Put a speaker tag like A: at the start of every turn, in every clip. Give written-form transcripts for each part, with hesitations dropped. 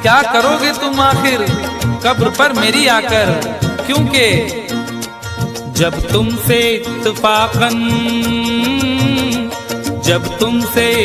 A: क्या करोगे तुम आखिर कब्र पर मेरी आकर, क्योंकि जब तुमसे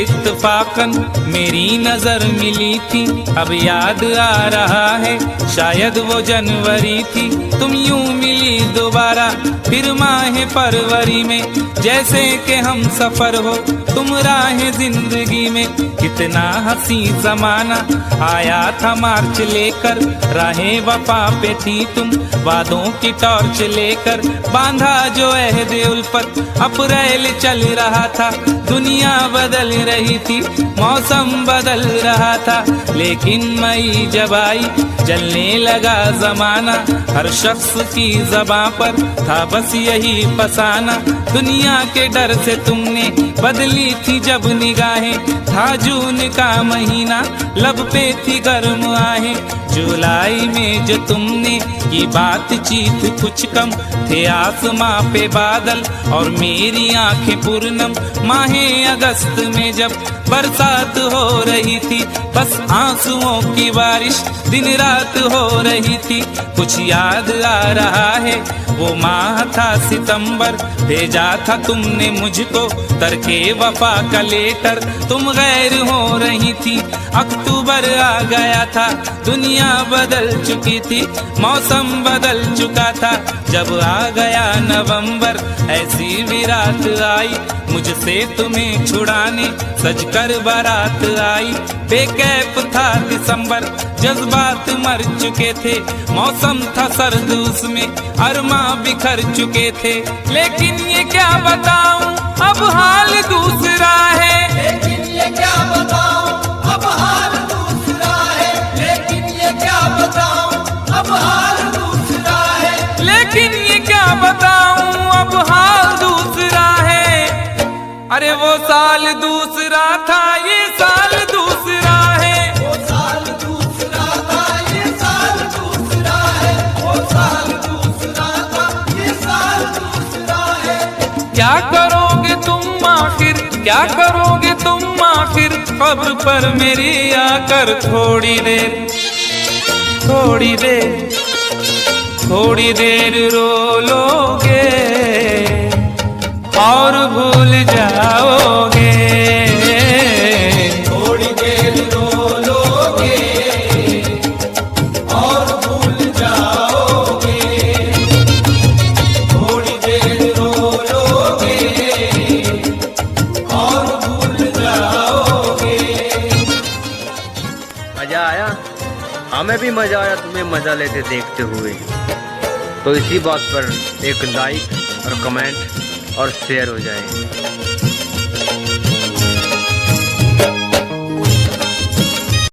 A: इत्तफाकन मेरी नजर मिली थी, अब याद आ रहा है शायद वो जनवरी थी। तुम यूं मिली दोबारा फिर माह फरवरी में, जैसे कि हम सफर हो तुम राह जिंदगी में। कितना हंसी जमाना आया था मार्च लेकर, राहें वफा पे थी तुम वादों की टॉर्च लेकर। बांधा जो अहद उल्फत अप्रैल चल रहा था, दुनिया बदल रही थी मौसम बदल रहा था। लेकिन मई जब आई जलने लगा जमाना, हर शख्स की ज़बां पर था बस यही फसाना। दुनिया के डर से तुमने बदली थी जब निगाहें, था जून का महीना लब पे थी गर्म आहें। जुलाई में जो तुमने की बातचीत कुछ कम थे आसमां पे बादल और मेरी आंखें पूर्णम। माहे अगस्त में जब बरसात हो रही थी, बस आंसुओं की बारिश दिन रात हो रही थी। कुछ याद आ रहा है वो माह था सितंबर, भेजा था तुमने मुझको तरके वफा का लेटर। तुम गैर हो रही थी, अक्टूबर आ गया था, दुनिया बदल चुकी थी, मौसम बदल चुका था। जब आ गया नवंबर ऐसी भी रात आई, मुझसे तुम्हें छुड़ाने सजकर बारात आई। बेकैफ था दिसंबर, जज्बात मर चुके थे, मौसम था सर्द उसमें अरमा बिखर चुके थे। लेकिन ये क्या बताऊं अब हाल दूसरा है,
B: लेकिन ये क्या बताऊं अब हाल दूसरा है। लेकिन ये क्या बताऊं अब हाल दूसरा है।
A: लेकिन ये क्या बताऊं अब हाल दूसरा है। अरे वो साल दूसरा था ये साल दूसरा है,
B: वो साल दूसरा था ये साल दूसरा है। वो साल दूसरा था ये साल दूसरा है।
A: क्या करोगे तुम आखिर, क्या करोगे तुम आखिर कब्र पर मेरी आकर। थोड़ी देर थोड़ी देर थोड़ी देर रो लोगे और भूल जाओगे।
B: थोड़ी देर रो लोगे और भूल जाओगे। थोड़ी देर रो लोगे और भूल जाओगे।
C: मजा आया? हमें भी मजा आया तुम्हें मजा लेते देखते हुए। तो इसी बात पर एक लाइक और कमेंट और शेयर हो जाए।